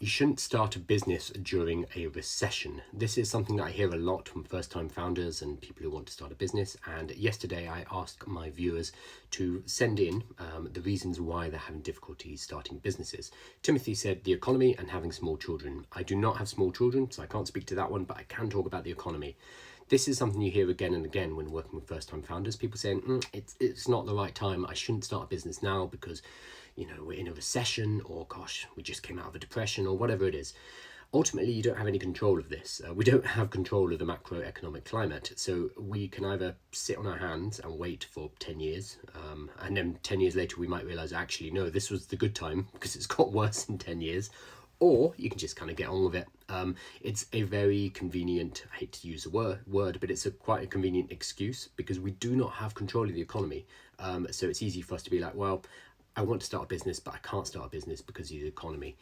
You shouldn't start a business during a recession. This is something that I hear a lot from first-time founders and people who want to start a business. And yesterday I asked my viewers to send in the reasons why they're having difficulties starting businesses. Timothy said the economy and having small children. I do not have small children, so I can't speak to that one, but I can talk about the economy. This is something you hear again and again when working with first-time founders. People saying, it's not the right time. I shouldn't start a business now because we're in a recession, or gosh, we just came out of a depression, or whatever it is. Ultimately, you don't have any control of this. We don't have control of the macroeconomic climate. So we can either sit on our hands and wait for 10 years, and then 10 years later, we might realize, actually, no, this was the good time because it's got worse in 10 years. Or you can just kind of get on with it. It's a very convenient, I hate to use the word, but it's quite a convenient excuse because we do not have control of the economy. So it's easy for us to be like, well, I want to start a business, but I can't start a business because of the economy.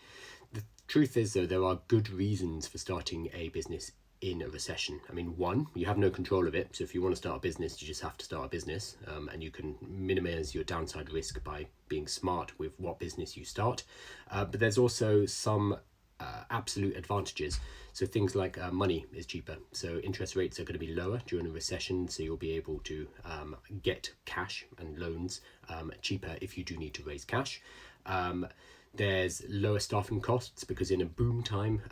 The truth is, though, there are good reasons for starting a business in a recession. I mean, one, you have no control of it. So if you want to start a business, you just have to start a business, and you can minimize your downside risk by being smart with what business you start. But there's also some absolute advantages. So things like money is cheaper. So interest rates are going to be lower during a recession. So you'll be able to get cash and loans cheaper if you do need to raise cash. There's lower staffing costs because in a boom time,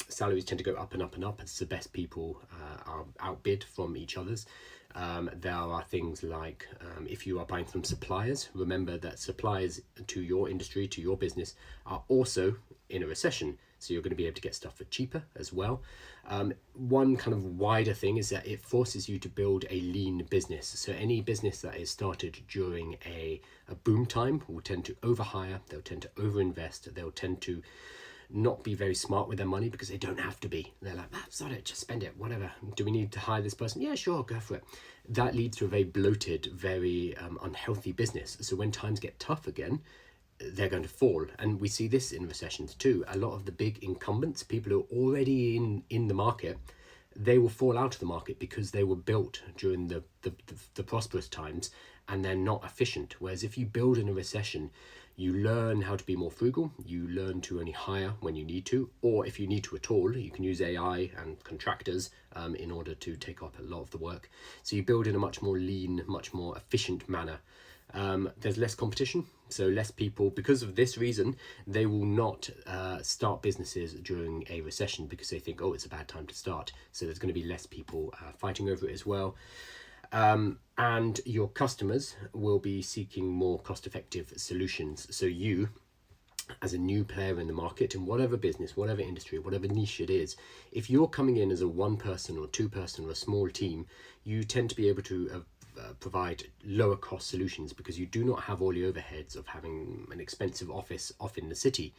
salaries tend to go up and up and up as the best people are outbid from each other's. There are things like if you are buying from suppliers, remember that suppliers to your industry, to your business, are also in a recession. So you're going to be able to get stuff for cheaper as well. One kind of wider thing is that it forces you to build a lean business. So any business that is started during a boom time will tend to overhire, they'll tend to overinvest, they'll tend to not be very smart with their money because they don't have to be. They're like, sod it, just spend it, whatever. Do we need to hire this person? Yeah, sure, go for it. That leads to a very bloated, very unhealthy business. So when times get tough again, they're going to fall. And we see this in recessions too. A lot of the big incumbents, people who are already in the market, they will fall out of the market because they were built during the prosperous times and they're not efficient. Whereas if you build in a recession, you learn how to be more frugal, you learn to only hire when you need to, or if you need to at all, you can use AI and contractors in order to take up a lot of the work. So you build in a much more lean, much more efficient manner. There's less competition, so less people, because of this reason, they will not start businesses during a recession because they think, oh, it's a bad time to start. So there's going to be less people fighting over it as well. And your customers will be seeking more cost-effective solutions. So you, as a new player in the market, in whatever business, whatever industry, whatever niche it is, if you're coming in as a one person or two person or a small team, you tend to be able to provide lower cost solutions because you do not have all the overheads of having an expensive office off in the city.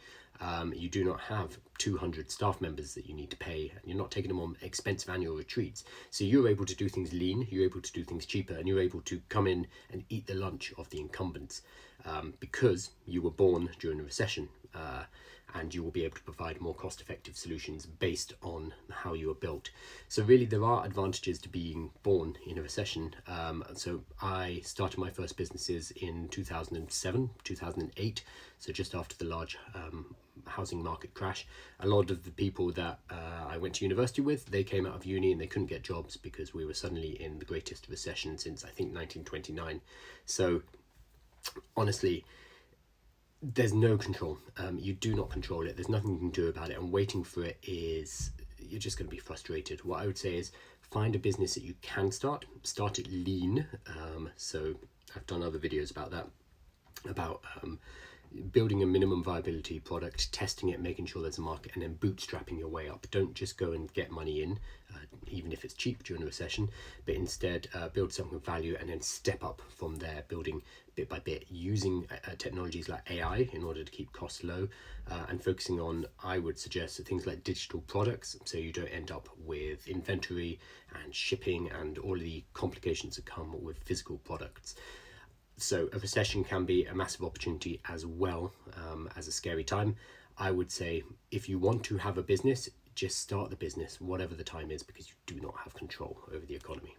You do not have 200 staff members that you need to pay, and you're not taking them on expensive annual retreats. So you're able to do things lean, you're able to do things cheaper, and you're able to come in and eat the lunch of the incumbents because you were born during a recession. And you will be able to provide more cost-effective solutions based on how you are built. So really there are advantages to being born in a recession. So I started my first businesses in 2007, 2008, so just after the large housing market crash. A lot of the people that I went to university with, they came out of uni and they couldn't get jobs because we were suddenly in the greatest recession since I think 1929. So honestly, there's no control. You do not control it. There's nothing you can do about it, and waiting for it is, you're just going to be frustrated. What I would say is find a business that you can start it lean. So I've done other videos about that, about building a minimum viability product, testing it, making sure there's a market, and then bootstrapping your way up. Don't just go and get money in, even if it's cheap during a recession, but instead build something of value and then step up from there, building bit by bit, using technologies like AI in order to keep costs low, and focusing on, I would suggest, things like digital products, so you don't end up with inventory and shipping and all of the complications that come with physical products. So a recession can be a massive opportunity as well as a scary time. I would say if you want to have a business, just start the business, whatever the time is, because you do not have control over the economy.